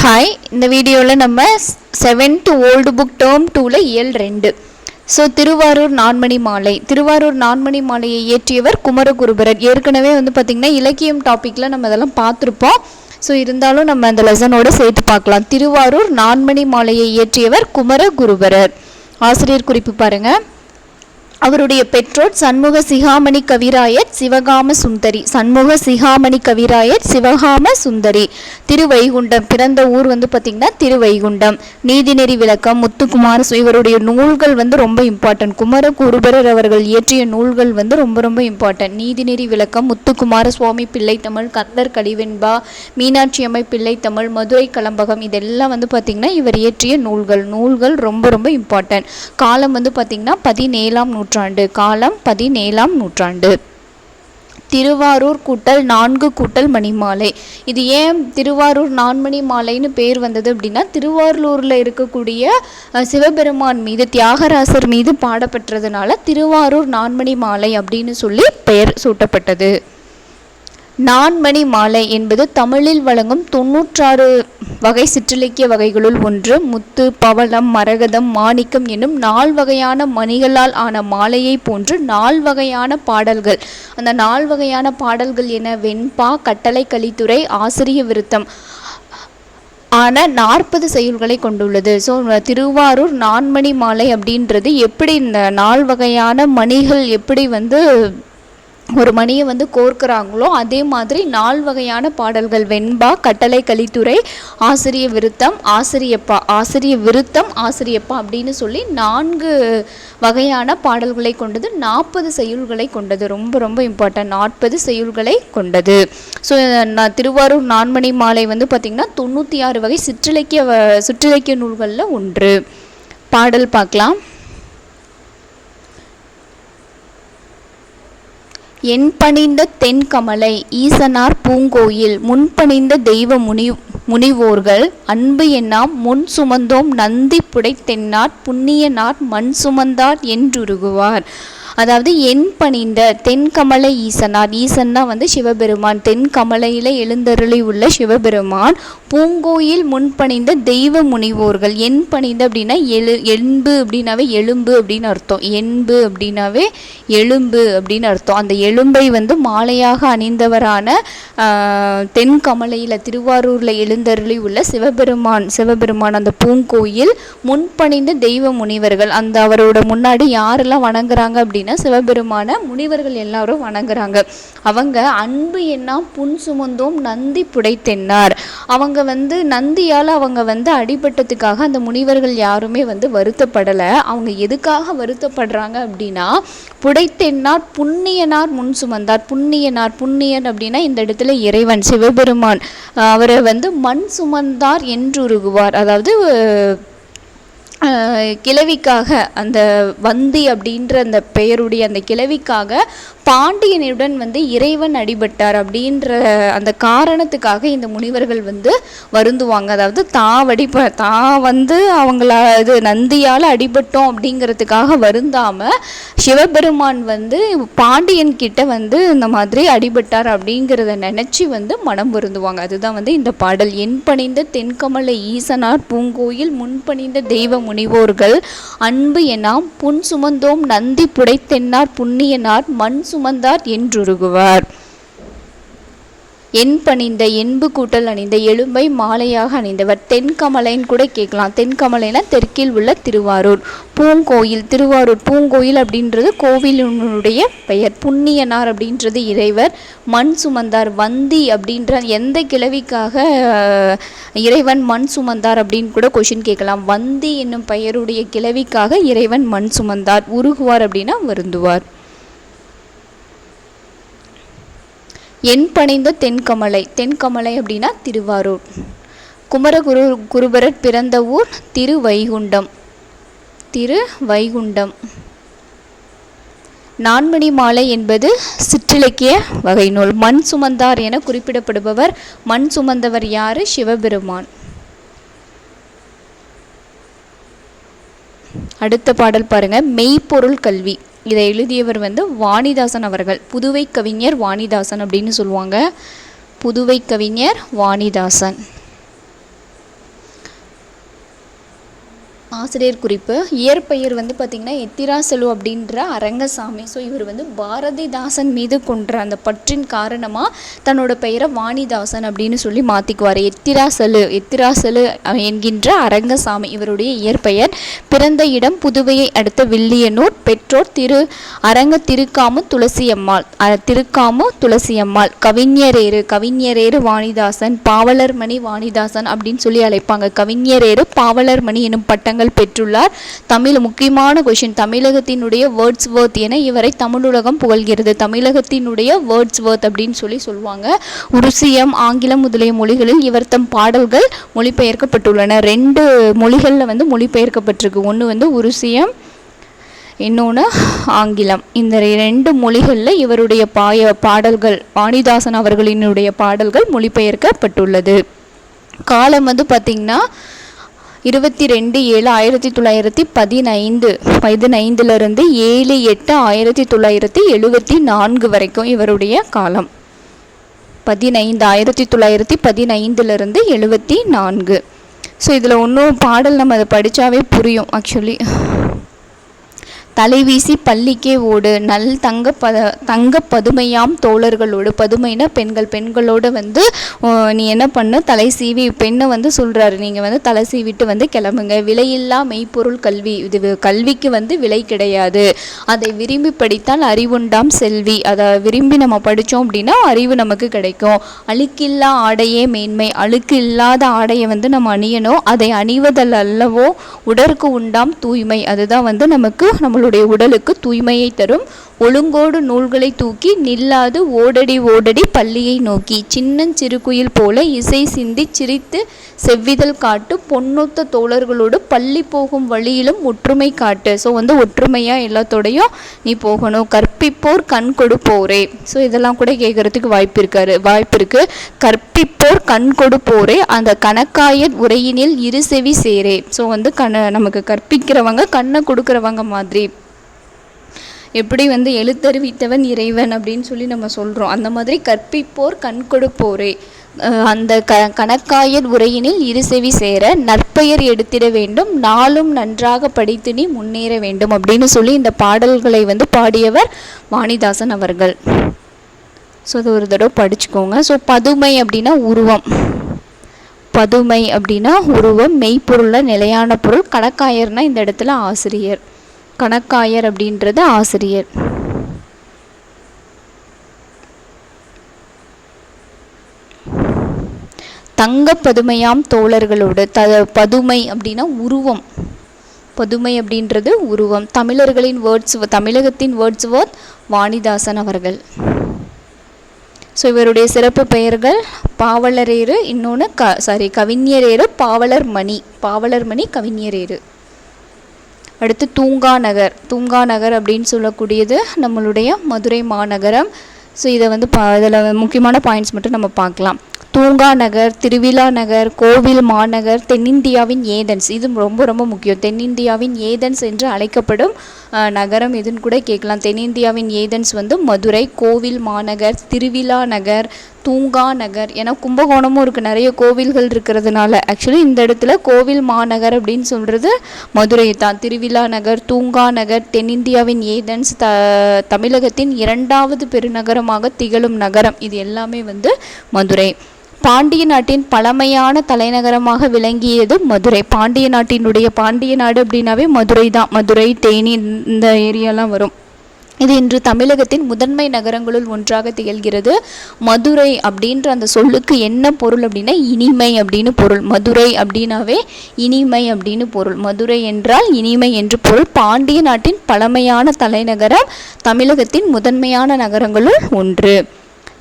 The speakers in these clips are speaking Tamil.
ஹாய், இந்த வீடியோவில் நம்ம 7th ஓல்டு புக் டேர்ம் 2ல் இயல் 2. ஸோ திருவாரூர் நான்மணி மாலை. திருவாரூர் நான்மணி மாலையை இயற்றியவர் குமரகுருபரர். ஏற்கனவே பார்த்திங்கன்னா இலக்கியம் டாப்பிக்கில் நம்ம இதெல்லாம் பார்த்துருப்போம். ஸோ இருந்தாலும் நம்ம அந்த லெசனோடு சேர்த்து பார்க்கலாம். திருவாரூர் நான்மணி மாலையை இயற்றியவர் குமரகுருபரர். ஆசிரியர் குறிப்பு பாருங்கள். அவருடைய பெற்றோர் சண்முக சிகாமணி கவிராயர் சிவகாம சுந்தரி. சண்முக சிகாமணி கவிராயர் சிவகாம சுந்தரி. திருவைகுண்டம். பிறந்த ஊர் பார்த்திங்கன்னா திருவைகுண்டம். நீதிநெறி விளக்கம் முத்துக்குமார. இவருடைய நூல்கள் ரொம்ப இம்பார்ட்டன்ட். குமரகுருபரர் அவர்கள் இயற்றிய நூல்கள் ரொம்ப ரொம்ப இம்பார்ட்டன்ட். நீதிநெறி விளக்கம், முத்துக்குமார சுவாமி பிள்ளை தமிழ், கந்தர் கலிவெண்பா, மீனாட்சி அம்மை பிள்ளை தமிழ், மதுரை கலம்பகம், இதெல்லாம் பார்த்திங்கன்னா இவர் இயற்றிய நூல்கள் ரொம்ப ரொம்ப இம்பார்ட்டன்ட். காலம் பார்த்திங்கன்னா 17ஆம் நூற்றாண்டு. காலம் 17ஆம் நூற்றாண்டு. திருவாரூர் கூட்டல் 4 கூட்டல் மணிமாலை. இது ஏன் திருவாரூர் நான்மணி மாலைன்னு பேர் வந்தது அப்படின்னா, திருவாரூரில் இருக்கக்கூடிய சிவபெருமான் மீது, தியாகராசர் மீது பாடப்பெற்றதுனால திருவாரூர் நான்மணி மாலை அப்படின்னு சொல்லி பெயர் சூட்டப்பட்டது. நான்மணி மாலை என்பது தமிழில் வழங்கும் 96 வகை சிற்றிலக்கிய வகைகளுள் ஒன்று. முத்து, பவளம், மரகதம், மாணிக்கம் என்னும் 4 வகையான மணிகளால் ஆன மாலையை போன்று 4 வகையான பாடல்கள். அந்த 4 வகையான பாடல்கள் என வெண்பா, கட்டளை கலித்துறை, ஆசிரிய விருத்தம் ஆன 40 செய்யுள்களை கொண்டுள்ளது. ஸோ திருவாரூர் நான்மணி மாலை அப்படின்றது எப்படி இந்த 4 வகையான மணிகள் எப்படி ஒரு மணியை கோர்க்கிறாங்களோ அதே மாதிரி 4 வகையான பாடல்கள். வெண்பா, கட்டளை கலித்துறை, ஆசிரிய விருத்தம், ஆசிரியப்பா அப்படின்னு சொல்லி 4 வகையான பாடல்களை கொண்டது. 40 செய்யுள்களை கொண்டது. ரொம்ப ரொம்ப இம்பார்ட்டன்ட். 40 செய்யுள்களை கொண்டது. ஸோ திருவாரூர் நான்மணி மாலை பார்த்திங்கன்னா 96 வகை சிற்றிலக்கிய நூல்களில் ஒன்று. பாடல் பார்க்கலாம். என்பணிந்த தென்கமலை ஈசனார் பூங்கோயில் முன்பணிந்த தெய்வ முனிவோர்கள் அன்பு எண்ணாம் முன் சுமந்தோம் நந்தி புடைத்தென்னார் புண்ணியனார் மண் சுமந்தார் என்றுருகுவார். அதாவது பணிந்த தென்கமலை ஈசனார். ஈசன்னா சிவபெருமான். தென்கமலையில் எழுந்தருளி உள்ள சிவபெருமான். பூங்கோயில் முன்பணிந்த தெய்வ முனிவோர்கள். பணிந்த அப்படின்னா எலும்பு அப்படின்னாவே எலும்பு அப்படின்னு அர்த்தம். என்பு அப்படின்னாவே எலும்பு அப்படின்னு அர்த்தம். அந்த எலும்பை மாலையாக அணிந்தவரான தென்கமலையில் திருவாரூரில் எழுந்தருளி உள்ள சிவபெருமான் அந்த பூங்கோயில் முன்பணிந்த தெய்வ முனிவர்கள். அந்த அவரோட முன்னாடி யாரெல்லாம் வணங்குறாங்க அப்படின்னா சிவபெருமான முனிவர்கள் எல்லாரும் வணங்குறாங்க. அவங்க அன்பு என்ன புன் சுமந்தோம் நந்தி புடைத்தென்னார். அவங்க நந்தியால் அவங்க அடிபட்டதுக்காக அந்த முனிவர்கள் யாருமே வருத்தப்படலை. அவங்க எதுக்காக வருத்தப்படுறாங்க அப்படின்னா, புடைத்தென்னார் புண்ணியனார் முன் சுமந்தார். புண்ணியன் அப்படின்னா இந்த இடத்துல இறைவன் சிவபெருமான். அவரை மண் சுமந்தார் என்றுருகுவார். அதாவது கிழவிக்காக, அந்த வந்தி அப்படின்ற அந்த பெயருடைய அந்த கிழவிக்காக பாண்டியனுடன் இறைவன் அடிபட்டார் அப்படின்ற அந்த காரணத்துக்காக இந்த முனிவர்கள் வருந்துவாங்க. அதாவது அவங்கள இது நந்தியால் அடிபட்டோம் அப்படிங்கிறதுக்காக வருந்தாமல் சிவபெருமான் பாண்டியன் கிட்ட இந்த மாதிரி அடிபட்டார் அப்படிங்கிறத நினச்சி மனம் வருந்துவாங்க. அதுதான் இந்த பாடல். என்பணிந்த தென்கமலை ஈசனார் பூங்கோயில் முன்பணிந்த தெய்வ முனிவோர்கள் அன்பு எனாம் புன் சுமந்தோம் நந்தி புடைத்தென்னார் புண்ணியனார் மண் சுமந்தார் என்றுருகுவார். பணிந்த என்பு கூட்டல் அணிந்த எலும்பை மாலையாக அணிந்தவர். தென்கமலைன்னு கூட கேட்கலாம். தென்கமலைனா தெற்கில் உள்ள திருவாரூர். பூங்கோயில். திருவாரூர் பூங்கோயில் அப்படின்றது கோவிலுடைய பெயர். புண்ணியனார் அப்படின்றது இறைவர். மண் சுமந்தார் வந்தி அப்படின்ற எந்த கிழவிக்காக இறைவன் மண் சுமந்தார் அப்படின்னு கூட கொஷின் கேட்கலாம். வந்தி என்னும் பெயருடைய கிழவிக்காக இறைவன் மண் சுமந்தார். உருகுவார் அப்படின்னா வருந்துவார். பணிந்த தென்கமலை அப்படின்னா திருவாரூர். குமரகுருபரர் பிறந்த ஊர் திருவைகுண்டம். நான்மணி மாலை என்பது சிற்றிலக்கிய வகை நூல். மண் சுமந்தார் என குறிப்பிடப்படுபவர். மண் சுமந்தவர் யாரு? சிவபெருமான். அடுத்த பாடல் பாருங்க. மெய்ப்பொருள் கல்வி. இதை எழுதியவர் வாணிதாசன் அவர்கள். புதுவை கவிஞர் வாணிதாசன் அப்படின்னு சொல்லுவாங்க. புதுவை கவிஞர் வாணிதாசன். ஆசிரியர் குறிப்பு. இயற்பெயர் வந்து பார்த்திங்கன்னா எத்திராசலு அப்படின்ற அரங்கசாமி. ஸோ இவர் வந்து பாரதிதாசன் மீது கொன்ற அந்த பற்றின் காரணமாக தன்னோட பெயரை வாணிதாசன் அப்படின்னு சொல்லி மாற்றிக்குவார். எத்திராசலு என்கின்ற அரங்கசாமி இவருடைய இயற்பெயர். பிறந்த இடம் புதுவையை அடுத்த வில்லியனூர். பெற்றோர் அரங்க திருக்காமு துளசியம்மாள். கவிஞரேறு வாணிதாசன், பாவலர்மணி வாணிதாசன் அப்படின்னு சொல்லி அழைப்பாங்க. கவிஞரேறு பாவலர்மணி எனும் பட்டங்கள் பெற்றுள்ளார். தமிழ் முக்கியமான கொஸ்டின், தமிழகத்தினுடைய வேர்ட்ஸ்வொர்த் என இவரை தமிழுலகம் புகழ்கிறது. தமிழகத்தினுடைய வேர்ட்ஸ்வொர்த் அப்படின்னு சொல்லுவாங்க. உருசியம், ஆங்கிலம் முதலிய மொழிகளில் இவர் தம் பாடல்கள் மொழிபெயர்க்கப்பட்டுள்ளன. 2 மொழிகளில் வந்து மொழிபெயர்க்கப்பட்டிருக்கு. ஒன்று வந்து உருசியம், இன்னொன்று ஆங்கிலம். இந்த 2 மொழிகளில் இவருடைய பாடல்கள், வாணிதாசன் அவர்களினுடைய பாடல்கள் மொழிபெயர்க்கப்பட்டுள்ளது. காலம் வந்து பார்த்திங்கன்னா 22/7/1915 15 7/8/1974 வரைக்கும் இவருடைய காலம். 1915 ஸோ இதில் ஒன்றும் பாடல் நம்ம அதை படித்தாவே புரியும். ஆக்சுவலி தலைவீசி பள்ளிக்கே ஓடு நல் தங்க பதுமையாம் தோழர்களோடு. பதுமைனா பெண்களோடு வந்து நீ என்ன பண்ண, தலை சீவி, பெண்ணை வந்து சொல்கிறாரு, நீங்கள் வந்து தலை சீவிட்டு வந்து கிளம்புங்க. விலையில்லா மெய்ப்பொருள் கல்வி, இது கல்விக்கு வந்து விலை கிடையாது. அதை விரும்பி படித்தால் அறிவுண்டாம் செல்வி. அதை விரும்பி நம்ம படித்தோம் அப்படின்னா அறிவு நமக்கு கிடைக்கும். அழுக்கில்லா ஆடையே மேன்மை. அழுக்கு இல்லாத ஆடையை வந்து நம்ம அணியணும். அதை அணிவதல் அல்லவோ உடற்கு உண்டாம் தூய்மை. அதுதான் வந்து நமக்கு நம்மளுடைய உடலுக்கு தூய்மையை தரும். ஒழுங்கோடு நூல்களை தூக்கி நில்லாது ஓடடி பள்ளியை நோக்கி. சின்னஞ்சிறுகுயில் போல இசை சிந்தி சிரித்து செவ்விதழ் காட்டு. பொன்னொத்த தோழர்களோடு பள்ளி போகும் வழியிலும் ஒற்றுமை காட்டு. ஸோ வந்து ஒற்றுமையாக எல்லாத்தோடையும் நீ போகணும். கற்பிப்போர் கண் கொடுப்போரே. ஸோ இதெல்லாம் கூட கேட்கறதுக்கு வாய்ப்பு இருக்கு. கற்பிப்போர் கண் கொடுப்போரே அந்த கணக்காயர் உரையினில் இருசெவி சேரே. ஸோ வந்து நமக்கு கற்பிக்கிறவங்க கண்ணை கொடுக்குறவங்க மாதிரி. எப்படி வந்து எழுத்தறிவித்தவன் இறைவன் அப்படின்னு சொல்லி நம்ம சொல்கிறோம், அந்த மாதிரி கற்பிப்போர் கண் கொடுப்போரே அந்த கணக்காயர் உரையினில் இருசெவி சேர. நற்பெயர் எடுத்திட வேண்டும், நாளும் நன்றாக படித்து நீ முன்னேற வேண்டும் அப்படின்னு சொல்லி இந்த பாடல்களை வந்து பாடியவர் வாணிதாசன் அவர்கள். ஸோ அது ஒரு தடவை படிச்சுக்கோங்க. ஸோ பதுமை அப்படின்னா உருவம். மெய்ப்பொருளில் நிலையான பொருள். கணக்காயர்னா இந்த இடத்துல ஆசிரியர். கணக்காயர் அப்படின்றது ஆசிரியர். தங்க பதுமையாம் தோழர்களோடு. பதுமை அப்படின்னா உருவம். பதுமை அப்படின்றது உருவம். தமிழகத்தின் வேர்ட்ஸ்வொர்த் வாணிதாசன் அவர்கள். ஸோ இவருடைய சிறப்பு பெயர்கள் பாவலரேறு, இன்னொன்று கவிஞரேறு, பாவலர்மணி கவிஞரேறு. அடுத்து தூங்கா நகர் அப்படின்னு சொல்லக்கூடியது நம்மளுடைய மதுரை மாநகரம். ஸோ இதை வந்து இதில் முக்கியமான பாயிண்ட்ஸ் மட்டும் நம்ம பார்க்கலாம். தூங்கா நகர், திருவிழா நகர், கோவில் மாநகர், தென்னிந்தியாவின் ஏதென்ஸ். இது ரொம்ப ரொம்ப முக்கியம். தென்னிந்தியாவின் ஏதென்ஸ் என்று அழைக்கப்படும் நகரம் எதுன்னு கூட கேட்கலாம். தென்னிந்தியாவின் ஏதென்ஸ் வந்து மதுரை. கோவில் மாநகர், திருவிழா நகர், தூங்கா நகர். ஏன்னா கும்பகோணமும் இருக்குது, நிறைய கோவில்கள் இருக்கிறதுனால. ஆக்சுவலி இந்த இடத்துல கோவில் மாநகர் அப்படின்னு சொல்கிறது மதுரை தான். திருவிழா நகர், தூங்கா நகர், தென்னிந்தியாவின் ஏதென்ஸ், தமிழகத்தின் 2வது பெருநகரமாக திகழும் நகரம். இது எல்லாமே வந்து மதுரை. பாண்டிய நாட்டின் பழமையான தலைநகரமாக விளங்கியது மதுரை. பாண்டிய நாடு அப்படின்னாவே மதுரை தான். மதுரை, தேனி இந்த ஏரியாலாம் வரும். இது இன்று தமிழகத்தின் முதன்மை நகரங்களுள் ஒன்றாக திகழ்கிறது. மதுரை அப்படின்ற அந்த சொல்லுக்கு என்ன பொருள் அப்படின்னா இனிமை அப்படின்னு பொருள். மதுரை அப்படின்னாவே இனிமை அப்படின்னு பொருள். மதுரை என்றால் இனிமை என்று பொருள். பாண்டிய நாட்டின் பழமையான தலைநகரம், தமிழகத்தின் முதன்மையான நகரங்களுள் ஒன்று.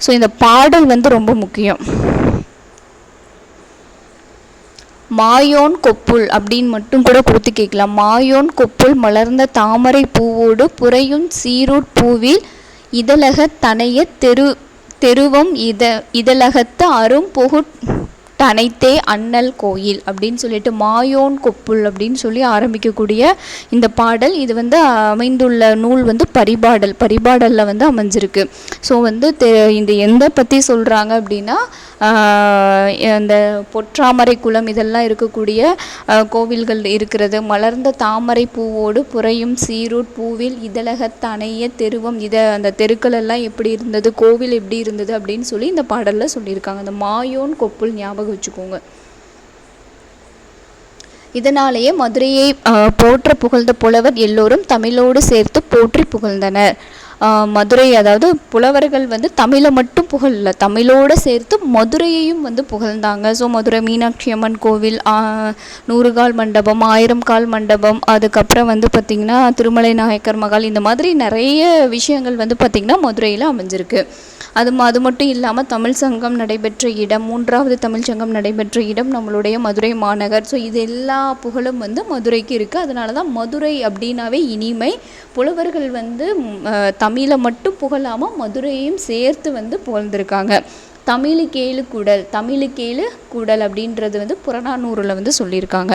ஸோ இந்த பாடல் வந்து ரொம்ப முக்கியம். மாயோன் கொப்புள் அப்படின்னு மட்டும் கூட கொடுத்து கேட்கலாம். மாயோன் கொப்புள் மலர்ந்த தாமரை பூவோடு புரையும் சீருட் பூவில் இதழக தனைய தெருவம் இதழகத்து அரும் பொகுட்ட தனைத்தே அண்ணல் கோயில் அப்படின்னு சொல்லிட்டு மாயோன் கொப்புள் அப்படின்னு சொல்லி ஆரம்பிக்கக்கூடிய இந்த பாடல், இது வந்து அமைந்துள்ள நூல் வந்து பரிபாடலில் வந்து அமைஞ்சிருக்கு. ஸோ வந்து இந்த எந்த பற்றி சொல்கிறாங்க அப்படின்னா, அந்த பொற்றாமரை குளம் இதெல்லாம் இருக்கக்கூடிய கோவில்கள் இருக்கிறது. மலர்ந்த தாமரை பூவோடு புறையும் சீரூட் பூவில் இதழகத் அணைய தெருவம், அந்த தெருக்கள் எல்லாம் எப்படி இருந்தது, கோவில் எப்படி இருந்தது அப்படின்னு சொல்லி இந்த பாடலில் சொல்லியிருக்காங்க. அந்த மாயோன் கொப்புள் ஞாபகம் வச்சுக்கோங்க. இதனாலேயே மதுரையை போற்ற புகழ்ந்த புலவர் எல்லோரும் தமிழோடு சேர்த்து போற்றி புகழ்ந்தனர். மதுரை, அதாவது புலவர்கள் வந்து தமிழை மட்டும் புகழல, தமிழோடு சேர்த்து மதுரையையும் வந்து புகழ்ந்தாங்க. ஸோ மதுரை மீனாட்சி அம்மன் கோவில், 100 கால் மண்டபம், 1000 கால் மண்டபம், அதுக்கப்புறம் வந்து பார்த்திங்கன்னா திருமலை நாயக்கர் மகால், இந்த மாதிரி நிறைய விஷயங்கள் வந்து பார்த்திங்கன்னா மதுரையில் அமைஞ்சிருக்கு. அது மட்டும் இல்லாமல் தமிழ் சங்கம் நடைபெற்ற இடம், 3வது தமிழ் சங்கம் நடைபெற்ற இடம் நம்மளுடைய மதுரை மாநகர். ஸோ இது எல்லா புகழும் வந்து மதுரைக்கு இருக்குது. அதனால தான் மதுரை அப்படின்னாவே இனிமை. புலவர்கள் வந்து தமிழை மட்டும் புகழாமல் மதுரையையும் சேர்த்து வந்து புகழ்ந்திருக்காங்க. தமிழுக்கேழு கூடல் அப்படின்றது வந்து புறநானூறில் வந்து சொல்லியிருக்காங்க.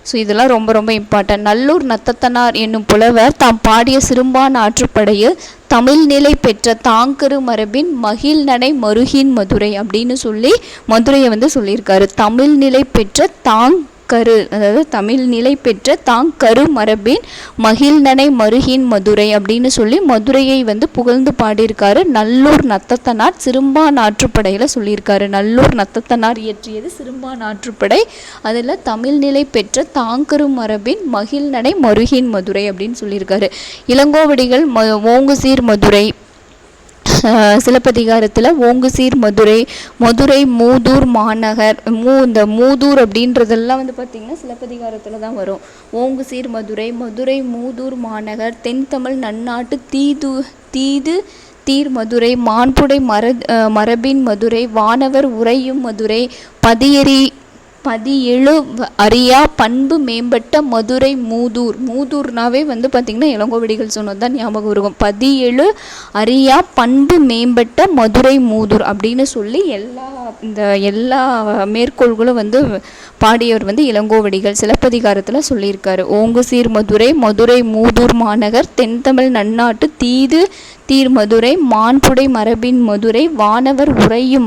ஸோ இதெல்லாம் ரொம்ப ரொம்ப இம்பார்ட்டன்ட். நல்லூர் நத்தத்தனார் என்னும் புலவர் தாம் பாடிய சிறும்பான் ஆற்றுப்படையில் தமிழ் நிலை பெற்ற தாங்கரு மரபின் மகிழ்நடை மருகின் மதுரை அப்படின்னு சொல்லி மதுரையை வந்து சொல்லியிருக்காரு. தமிழ் நிலை பெற்ற அதாவது தமிழ் நிலை பெற்ற தாங்கரு மரபின் மகிழ்நடை மருகின் மதுரை அப்படின்னு சொல்லி மதுரையை வந்து புகழ்ந்து பாடியிருக்காரு. நல்லூர் நத்தத்தனார் சிறும்பான் ஆற்றுப்படையில் சொல்லியிருக்காரு. நல்லூர் நத்தத்தனார் இயற்றியது சிறும்பான் ஆற்றுப்படை. அதில் தமிழ் நிலை பெற்ற தாங்கரு மரபின் மகிழ்நடை மருகின் மதுரை அப்படின்னு சொல்லியிருக்காரு. இளங்கோவடிகள் ஓங்குசீர் மதுரை, சிலப்பதிகாரத்தில் ஓங்குசீர் மதுரை மூதூர் மாநகர், இந்த மூதூர் அப்படின்றதெல்லாம் வந்து பார்த்திங்கன்னா சிலப்பதிகாரத்தில் தான் வரும். ஓங்குசீர் மதுரை மூதூர் மாநகர், தென்தமிழ் நன்னாட்டு தீர் மதுரை, மாண்புடை மரபின் மதுரை, வானவர் உறையும் மதுரை, பதியெழு அறியா பண்பு மேம்பட்ட மதுரை மூதூர்னாவே வந்து பார்த்திங்கன்னா இளங்கோவடிகள் சொன்னது தான் ஞாபகம் இருக்கும். 17 அறியா பண்பு மேம்பட்ட மதுரை மூதூர் அப்படின்னு சொல்லி எல்லா மேற்கோள்களும் வந்து பாடியவர் வந்து இளங்கோவடிகள் சிலப்பதிகாரத்தில் சொல்லியிருக்காரு. ஓங்குசீர் மதுரை மூதூர் மாநகர், தென்தமிழ் நன்னாட்டு தீர் மதுரை, மாண்புடை மரபின் மதுரை, வானவர்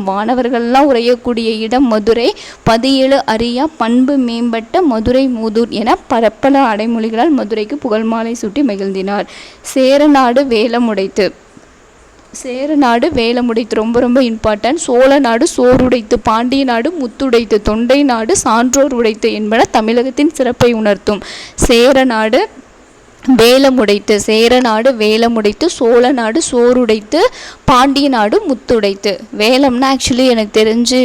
வானவர்கள்லாம் உரையக்கூடிய இடம் மதுரை, 17 அறியா பண்பு மேம்பட்ட மதுரை மூதூர் என பல அடைமொழிகளால் மதுரைக்கு புகழ் மாலை சூட்டி மகிழ்ந்தினார். சேரநாடு வேலமுடைத்து ரொம்ப ரொம்ப இம்பார்ட்டன்ட். சோழ நாடு சோறுடைத்து, பாண்டிய நாடு முத்துடைத்து, தொண்டை நாடு சான்றோர் உடைத்து என்பன தமிழகத்தின் சிறப்பை உணர்த்தும். சேரநாடு வேலமுடைத்து, சோழ நாடு சோறுடைத்து, பாண்டிய நாடு முத்துடைத்து. வேலம்னா ஆக்சுவலி எனக்கு தெரிஞ்சு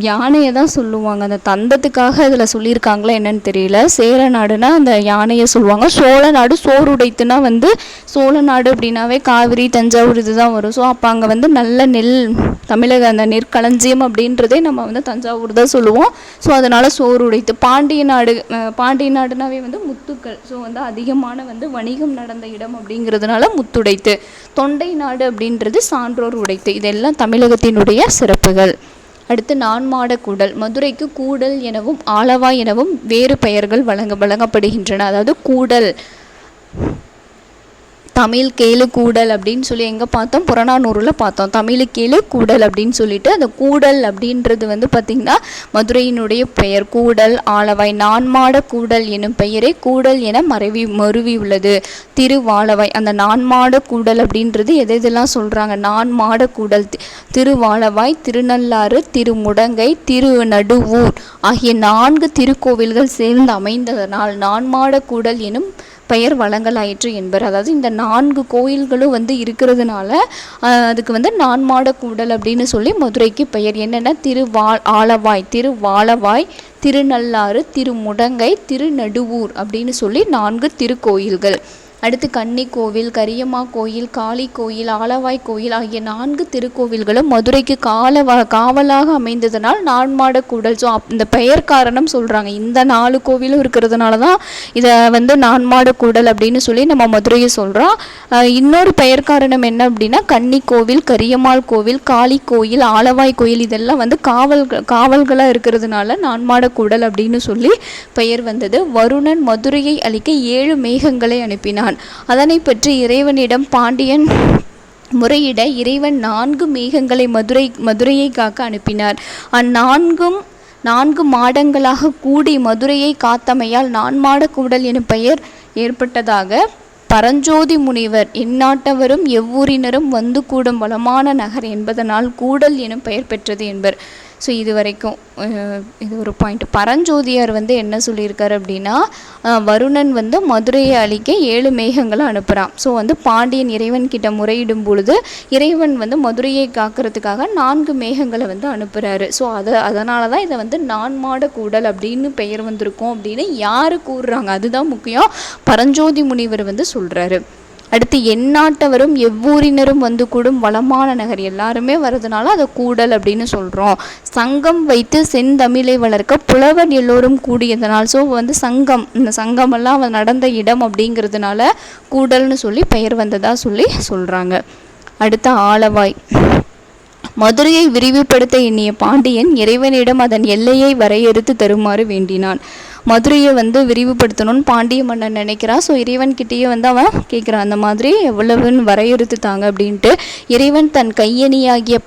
யானையை தான் சொல்லுவாங்க. அந்த தந்தத்துக்காக இதில் சொல்லியிருக்காங்களா என்னன்னு தெரியல. சேர நாடுனா அந்த யானையை சொல்லுவாங்க. சோழ நாடு சோறுடைத்துனா வந்து சோழ நாடு அப்படின்னாவே காவிரி தஞ்சாவூர் இதுதான் வரும். ஸோ அப்போ அங்கே வந்து நல்ல தமிழக அந்த நெற்களஞ்சியம் அப்படின்றதே நம்ம வந்து தஞ்சாவூர் தான் சொல்லுவோம். ஸோ அதனால் சோறுடைத்து. பாண்டிய நாடுனாவே வந்து முத்துக்கள். ஸோ வந்து அதிகமான வந்து வணிகம் நடந்த இடம் அப்படிங்கிறதுனால முத்துடைத்து. தொண்டை நாடு அப்படின்றது சான்றோர் உடைத்து. இதெல்லாம் தமிழகத்தினுடைய சிறப்புகள். அடுத்து நான்மாட கூடல். மதுரைக்கு கூடல் எனவும் ஆலவாய் எனவும் வேறு பெயர்கள் வழங்கப்படுகின்றன. அதாவது கூடல், தமிழ் கேளு கூடல் அப்படின்னு சொல்லி எங்கே பார்த்தோம், புறநானூரில் பார்த்தோம். தமிழுக்கேளு கூடல் அப்படின்னு சொல்லிட்டு அந்த கூடல் அப்படின்றது வந்து பார்த்திங்கன்னா மதுரையினுடைய பெயர். கூடல் ஆலவாய், நான்மாட கூடல் எனும் பெயரே கூடல் என மருவி உள்ளது. திருவாலவாய், அந்த நான்மாட கூடல் அப்படின்றது எதெல்லாம் சொல்கிறாங்க, நான்மாட கூடல் திருவாலவாய், திருநள்ளாறு, திருமுடங்கை, திருநடுவூர் ஆகிய 4 திருக்கோவில்கள் சேர்ந்து அமைந்ததனால் நான்மாட கூடல் எனும் பெயர் வழங்கலாயிற்று என்பர். அதாவது இந்த 4 கோயில்களும் வந்து இருக்கிறதுனால அதுக்கு வந்து நான்மாட கூடல் அப்படின்னு சொல்லி மதுரைக்கு பெயர். என்னென்ன, திருவாலவாய், திருநள்ளாறு, திருமுடங்கை, திருநடுவூர் அப்படின்னு சொல்லி 4 திருக்கோயில்கள். அடுத்து கன்னி கோவில், கரியம்மா கோயில், காளி கோயில், ஆலவாய் கோயில் ஆகிய 4 திருக்கோவில்களும் மதுரைக்கு காவலாக அமைந்ததனால் நான்மாட கூடல். ஸோ இந்த பெயர் காரணம் சொல்கிறாங்க. இந்த 4 கோவிலும் இருக்கிறதுனால தான் இதை வந்து நான்மாட கூடல் அப்படின்னு சொல்லி நம்ம மதுரையை சொல்கிறோம். இன்னொரு பெயர் காரணம் என்ன அப்படின்னா கன்னி கோவில், கரியம்மாள் கோவில், காளி கோயில், ஆலவாய் கோயில் இதெல்லாம் வந்து காவல்களாக இருக்கிறதுனால நான்மாட கூடல் அப்படின்னு சொல்லி பெயர் வந்தது. வருணன் மதுரையை அழிக்க 7 மேகங்களை அனுப்பினான். அதனை பற்றி இறைவனிடம் பாண்டியன் முறையிட இறைவன் 4 மேகங்களை மதுரையை காக்க அனுப்பினார். அந்நான்கு மாடங்களாக கூடி மதுரையை காத்தமையால் நான்மாட கூடல் எனும் பெயர் ஏற்பட்டதாக பரஞ்சோதி முனிவர் எந்நாட்டவரும் எவ்வூரினரும் வந்து கூடும் வளமான நகர் என்பதனால் கூடல் எனும் பெயர் பெற்றது என்பர். ஸோ இது வரைக்கும் இது ஒரு பாயிண்ட். பரஞ்சோதியார் வந்து என்ன சொல்லியிருக்காரு அப்படின்னா வருணன் வந்து மதுரையை அழிக்க 7 மேகங்களை அனுப்புகிறான். ஸோ வந்து பாண்டியன் இறைவன் கிட்ட முறையிடும் பொழுது இறைவன் வந்து மதுரையை காக்கிறதுக்காக 4 மேகங்களை வந்து அனுப்புகிறாரு. ஸோ அதனால தான் இதை வந்து நான்மாட கூடல் அப்படின்னு பெயர் வந்திருக்கும் அப்படின்னு யார் கூறுறாங்க, அதுதான் முக்கியம். பரஞ்சோதி முனிவர் வந்து சொல்கிறாரு. அடுத்து எந்நாட்டவரும் எவ்வூரினரும் வந்து கூடும் வளமான நகர், எல்லாருமே வர்றதுனால அதை கூடல் அப்படின்னு சொல்கிறோம். சங்கம் வைத்து செந்தமிழை வளர்க்க புலவர் எல்லோரும் கூடியதனால். ஸோ வந்து சங்கம், இந்த சங்கமெல்லாம் நடந்த இடம் அப்படிங்கிறதுனால கூடல்னு சொல்லி பெயர் வந்ததாக சொல்கிறாங்க. அடுத்த ஆலவாய். மதுரையை விரிவுபடுத்த எண்ணிய பாண்டியன் இறைவனிடம் அதன் எல்லையை வரையறுத்து தருமாறு வேண்டினான். மதுரையை வந்து விரிவுபடுத்தணும்னு பாண்டிய மன்னன் நினைக்கிறான். ஸோ இறைவன்கிட்டயே வந்து அவன் கேட்குறான், அந்த மாதிரி எவ்வளவுன்னு வரையறுத்து தாங்க அப்படின்ட்டு. இறைவன் தன் கையணியாகிய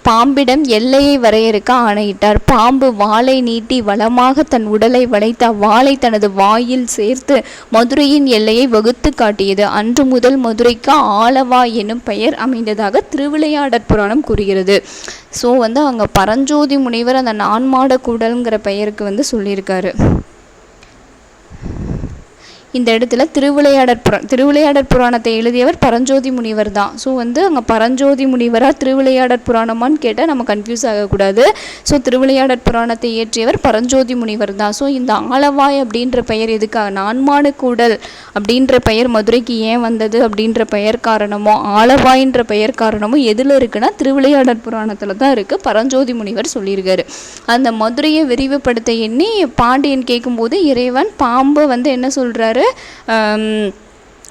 பாம்பிடம் எல்லையை வரையறுக்க ஆணையிட்டார். பாம்பு வாளை நீட்டி வளமாக தன் உடலை வளைத்து அவ்வாளை தனது வாயில் சேர்த்து மதுரையின் எல்லையை வகுத்து காட்டியது. அன்று முதல் மதுரைக்கு ஆலவாய் என்னும் பெயர் அமைந்ததாக திருவிளையாடற் புராணம் கூறுகிறது. ஸோ வந்து அங்கே பரஞ்சோதி முனிவர் அந்த நான்மாட கூடல்ங்கிற பெயருக்கு வந்து சொல்லியிருக்காரு. இந்த இடத்துல திருவிளையாடற் புராணத்தை எழுதியவர் பரஞ்சோதி முனிவர் தான். ஸோ வந்து அங்கே பரஞ்சோதி முனிவராக திருவிளையாடற் புராணமான்னு கேட்டால் நம்ம கன்ஃபியூஸ் ஆகக்கூடாது. ஸோ திருவிளையாடற் புராணத்தை இயற்றியவர் பரஞ்சோதி முனிவர் தான். ஸோ இந்த ஆலவாய் அப்படின்ற பெயர் எதுக்காக, நான்மாட கூடல் அப்படின்ற பெயர் மதுரைக்கு ஏன் வந்தது அப்படின்ற பெயர் காரணமோ ஆலவாயின்ற பெயர் காரணமோ எதில் இருக்குன்னா திருவிளையாடற் புராணத்தில் தான் இருக்குது. பரஞ்சோதி முனிவர் சொல்லியிருக்காரு. அந்த மதுரையை விரிவுபடுத்த எண்ணி பாண்டியன் கேட்கும்போது இறைவன் பாம்பு வந்து என்ன சொல்கிறாரு,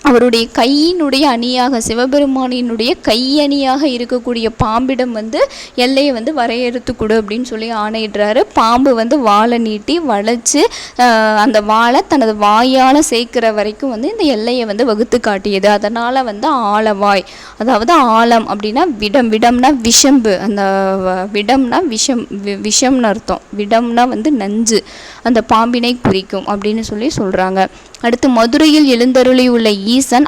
அவருடைய கையினுடைய அணியாக சிவபெருமானினுடைய கையணியாக இருக்கக்கூடிய பாம்பிடம் வந்து எல்லையை வந்து வரையறுத்து கொடு அப்படின்னு சொல்லி ஆணையிடுறாரு. பாம்பு வந்து வாழை நீட்டி வளைச்சு அந்த வாழை தனது வாயால் சேர்க்கிற வரைக்கும் வந்து இந்த எல்லையை வந்து வகுத்து காட்டியது. அதனால் வந்து ஆலவாய், அதாவது ஆலம் அப்படின்னா விடம்னா விஷம்பு, அந்த விடம்னா விஷம்னு அர்த்தம். விடம்னா வந்து நஞ்சு, அந்த பாம்பினை குறிக்கும் அப்படின்னு சொல்லி சொல்கிறாங்க. அடுத்து மதுரையில் எழுந்தருளி உள்ள ஈசன்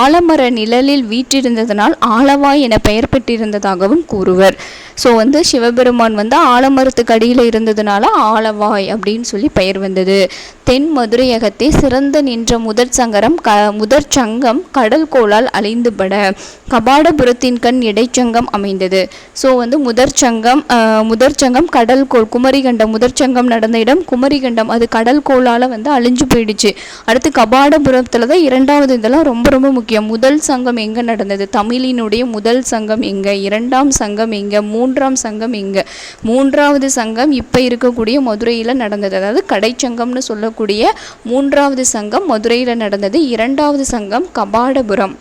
ஆலமர நிழலில் வீற்றிருந்ததனால் ஆலவாய் என பெயர் பெற்றிருந்ததாகவும் கூறுவர். ஸோ வந்து சிவபெருமான் வந்து ஆலமரத்துக்கு அடியில் இருந்ததுனால ஆலவாய் அப்படின்னு சொல்லி பெயர் வந்தது. தென் மதுரையகத்தை சிறந்த நின்ற முதற் சங்கம் கடல் கோளால் அழிந்துபட கபாடபுரத்தின் கண் இடைச்சங்கம் அமைந்தது. ஸோ வந்து முதற் சங்கம் கடல் கோள் குமரிகண்டம், முதற் சங்கம் நடந்த இடம் குமரிகண்டம், அது கடல் கோளால் வந்து அழிஞ்சு போயிடுச்சு. அடுத்து கபாடபுரத்தில் தான் 2வது, இதெல்லாம் ரொம்ப ரொம்ப முக்கியம். முதல் சங்கம் எங்கே நடந்தது, தமிழினுடைய முதல் சங்கம் எங்கே, 2ஆம் சங்கம் எங்கே, 3ஆம் சங்கம் எங்கே. 3வது சங்கம் இப்போ இருக்கக்கூடிய மதுரையில் நடந்தது. அதாவது கடைச்சங்கம்னு சொல்லக்கூடிய 3வது சங்கம் மதுரையில் நடந்தது. 2வது சங்கம் கபாடபுரம்.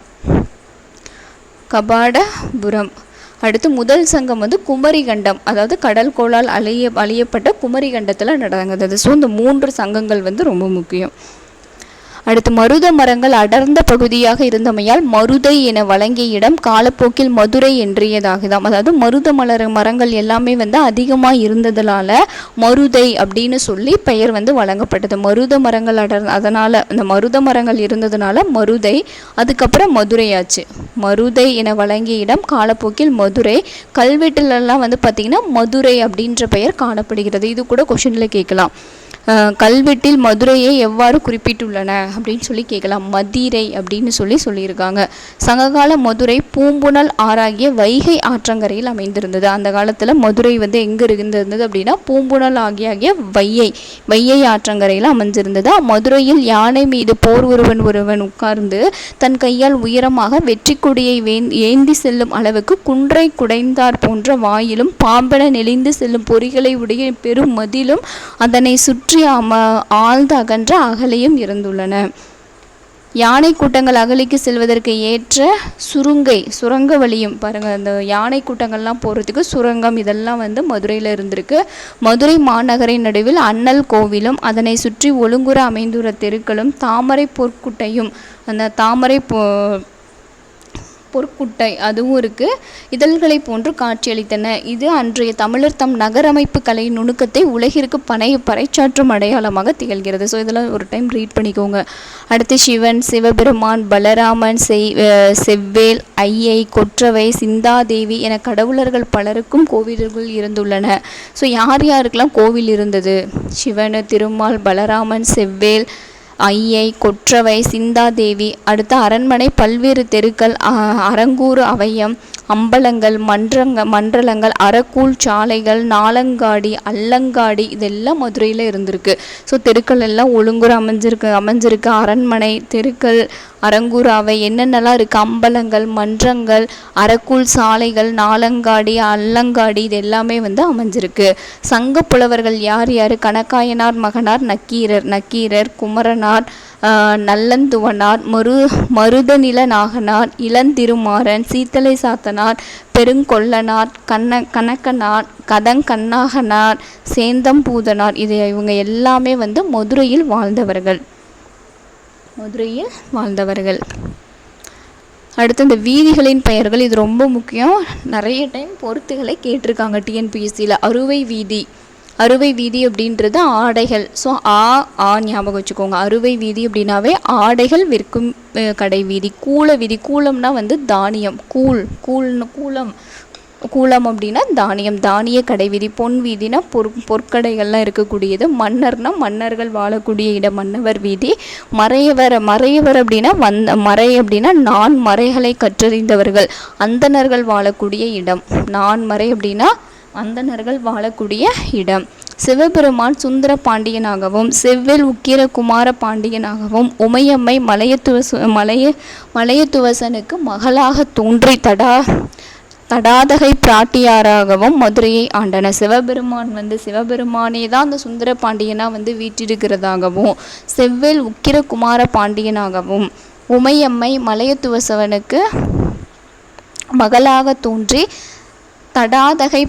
அடுத்து முதல் சங்கம் வந்து குமரிகண்டம், அதாவது கடல் கோளால் அழியப்பட்ட குமரிகண்டத்தில் நடந்தது. ஸோ இந்த 3 சங்கங்கள் வந்து ரொம்ப முக்கியம். அடுத்து மருத மரங்கள் அடர்ந்த பகுதியாக இருந்தமையால் மருதை என வழங்கிய இடம் காலப்போக்கில் மதுரை என்றியதாகுதாம். அதாவது மருத மரங்கள் எல்லாமே வந்து அதிகமாக இருந்ததுனால மருதை அப்படின்னு சொல்லி பெயர் வந்து வழங்கப்பட்டது. மருத மரங்கள் அதனால் அந்த மருத மரங்கள் இருந்ததுனால மருதை, அதுக்கப்புறம் மதுரையாச்சு. மருதை என வழங்கிய இடம் காலப்போக்கில் மதுரை. கல்வெட்டுலலாம் வந்து பார்த்திங்கன்னா மதுரை அப்படின்ற பெயர் காணப்படுகிறது. இது கூட கொஷினில் கேட்கலாம். கல்வெட்டில் மதுரையை எவ்வாறு குறிப்பிட்டுள்ளன அப்படின்னு சொல்லி கேட்கலாம். மதிரை அப்படின்னு சொல்லியிருக்காங்க. சங்ககால மதுரை பூம்புணல் ஆறாகிய வைகை ஆற்றங்கரையில் அமைந்திருந்தது. அந்த காலத்தில் மதுரை வந்து எங்கே இருந்தது அப்படின்னா பூம்புணல் ஆகிய வையை ஆற்றங்கரையில் அமைஞ்சிருந்தது. மதுரையில் யானை மீது போர் ஒருவன் உட்கார்ந்து தன் கையால் உயரமாக வெற்றி கொடியை ஏந்தி செல்லும் அளவுக்கு குன்றை குடைந்தார் போன்ற வாயிலும் பாம்பென நெளிந்து செல்லும் பொறிகளை உடைய பெரும் மதிலும் அதனை சுற்றி ஆழ்ந்த அகன்ற அகலையும் இருந்துள்ளன. யானை கூட்டங்கள் அகலிக்கு செல்வதற்கு ஏற்ற சுரங்க வழியும் பாருங்கள். அந்த யானை கூட்டங்கள்லாம் போகிறதுக்கு சுரங்கம் இதெல்லாம் வந்து மதுரையில் இருந்திருக்கு. மதுரை மாநகரின் நடுவில் அண்ணல் கோவிலும் அதனை சுற்றி ஒழுங்குற அமைந்துள்ள தெருக்களும் தாமரை பொற்குட்டையும் அந்த தாமரை பொற்குட்டை அதுவும் இருக்குது. இதழ்களை போன்று காட்சியளித்தன. இது அன்றைய தமிழர் தம் நகரமைப்பு கலை நுணுக்கத்தை உலகிற்கு பறைச்சாற்றும் அடையாளமாக திகழ்கிறது. ஸோ இதெல்லாம் ஒரு டைம் ரீட் பண்ணிக்கோங்க. அடுத்து சிவன், சிவபெருமான், பலராமன், செவ்வேல், ஐயை, கொற்றவை, சிந்தாதேவி என கடவுளர்கள் பலருக்கும் கோவில்கள் இருந்துள்ளன. ஸோ யார் யாருக்கெல்லாம் கோவில் இருந்தது? சிவன், திருமால், பலராமன், செவ்வேல், ஐயை, கொற்றவை, சிந்தாதேவி. அடுத்த அரண்மனை, பல்வேறு தெருக்கள், அரங்கூர், அவையம், அம்பலங்கள், மன்றலங்கள், அறக்கூழ் சாலைகள், நாலங்காடி, அல்லங்காடி இதெல்லாம் மதுரையில் இருந்திருக்கு. ஸோ தெருக்கள் எல்லாம் ஒழுங்குற அமைஞ்சிருக்கு. அரண்மனை, தெருக்கள், அரங்கூர், அவை என்னென்னலாம் இருக்குது? அம்பலங்கள், மன்றங்கள், அறக்கூழ் சாலைகள், நாலங்காடி, அல்லங்காடி இது எல்லாமே வந்து அமைஞ்சிருக்கு. சங்க புலவர்கள் யார் யார்? கணக்காயனார் மகனார் நக்கீரர், குமரனார், நல்லந்துவனார், மருதநில நாகனார், இளந்திருமாறன், சீத்தலை சாத்தனார், பெருங்கொல்லனார், கணக்கனார், கதங்கண்ணாகனார், சேந்தம்பூதனார் இவங்க எல்லாமே வந்து மதுரையில் வாழ்ந்தவர்கள். அடுத்து இந்த வீதிகளின் பெயர்கள், இது ரொம்ப முக்கியம். நிறைய டைம் பொறுத்துகளை கேட்டிருக்காங்க டிஎன்பிஎஸ்சியில். அறுவை வீதி அப்படின்றது ஆடைகள். ஸோ ஞாபகம் வச்சுக்கோங்க. அறுவை வீதி அப்படின்னாவே ஆடைகள் விற்கும் கடை வீதி. கூலம்னா வந்து தானியம். கூலம் அப்படின்னா தானிய கடை வீதி. பொன் வீதினா பொற்கடைகள்லாம் இருக்கக்கூடியது. மன்னர்கள் வாழக்கூடிய இடம் மன்னவர் வீதி. மறையவர் அப்படின்னா மறை அப்படின்னா மறைகளை கற்றறிந்தவர்கள் அந்தணர்கள் வாழக்கூடிய இடம். மறை அப்படின்னா அந்தணர்கள் வாழக்கூடிய இடம். சிவபெருமான் சுந்தர பாண்டியனாகவும், செவ்வேல் உக்கிர குமார பாண்டியனாகவும், உமையம்மை மலையத்துவசனுக்கு மகளாக தோன்றி தடாதகை பிராட்டியாராகவும் மதுரையை ஆண்டன. சிவபெருமானே தான் அந்த சுந்தர பாண்டியனா வந்து வீற்றிருக்கிறதாகவும், செவ்வேல் உக்கிர குமார பாண்டியனாகவும், உமையம்மை மலையத்துவசவனுக்கு மகளாக தோன்றி தடாதகை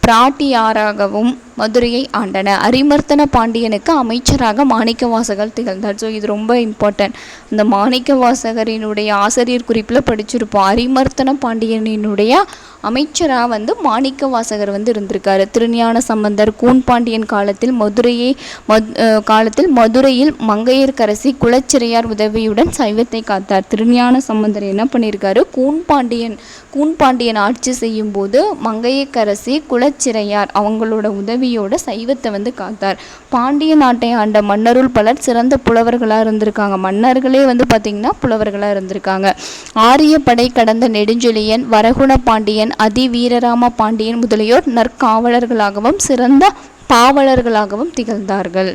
பிராட்டியாராகவும் மதுரையை ஆண்டன. அரிமர்த்தன பாண்டியனுக்கு அமைச்சராக மாணிக்கவாசகர் திகழ்ந்தார். ஸோ இது ரொம்ப இம்பார்ட்டன்ட். இந்த மாணிக்கவாசகரினுடைய ஆசிரியர் குறிப்பில் படிச்சிருப்போம். அரிமர்த்தன பாண்டியனினுடைய அமைச்சராக வந்து மாணிக்கவாசகர் வந்து இருந்திருக்காரு. திருஞான சம்பந்தர் கூன்பாண்டியன் காலத்தில் மதுரையில் மங்கையர்க்கரசி குலச்சிறையார் உதவியுடன் சைவத்தை காத்தார். திருஞான சம்பந்தர் என்ன பண்ணியிருக்காரு? கூன்பாண்டியன் ஆட்சி செய்யும் போது மங்கையர்க்கரசி குலச்சிறையார் அவங்களோட உதவியோட சைவத்தை வந்து காத்தார். பாண்டிய நாட்டை ஆண்ட மன்னருள் பலர் சிறந்த புலவர்களாக இருந்திருக்காங்க. மன்னர்களே வந்து பார்த்திங்கன்னா புலவர்களாக இருந்திருக்காங்க. ஆரிய படை கடந்த நெடுஞ்செழியன், வரகுண பாண்டியன், அதி வீரராம பாண்டியன் முதலியோர் நற்காவலர்களாகவும் சிறந்த பாவலர்களாகவும் திகழ்ந்தார்கள்.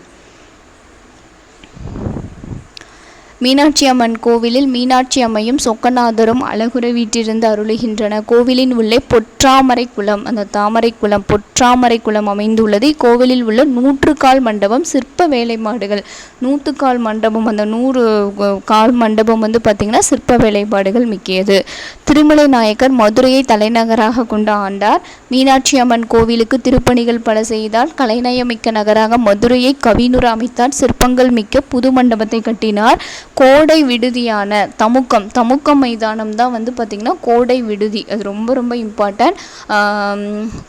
மீனாட்சி அம்மன் கோவிலில் மீனாட்சி அம்மையும் சொக்கநாதரும் அழகுற வீற்றிருந்து அருளுகின்றன. கோவிலின் உள்ளே பொற்றாமரை குளம், அந்த தாமரை குளம் பொற்றாமரை குளம் அமைந்துள்ளது. இக்கோவிலில் உள்ள 100 கால் மண்டபம் சிற்ப வேலைப்பாடுகள். 100 கால் மண்டபம், அந்த 100 கால் மண்டபம் வந்து பார்த்திங்கன்னா சிற்ப வேலைப்பாடுகள் மிக்கியது. திருமலை நாயக்கர் மதுரையை தலைநகராக கொண்டு ஆண்டார். மீனாட்சி அம்மன் கோவிலுக்கு திருப்பணிகள் பல செய்தார். கலைநயமிக்க நகராக மதுரையை கவினுற அமைத்தார். சிற்பங்கள் மிக்க புது மண்டபத்தை கட்டினார். கோடை விடுதியான தமுக்கம் மைதானம் தான் வந்து பார்த்திங்கன்னா கோடை விடுதி. அது ரொம்ப ரொம்ப இம்பார்ட்டன்ட்.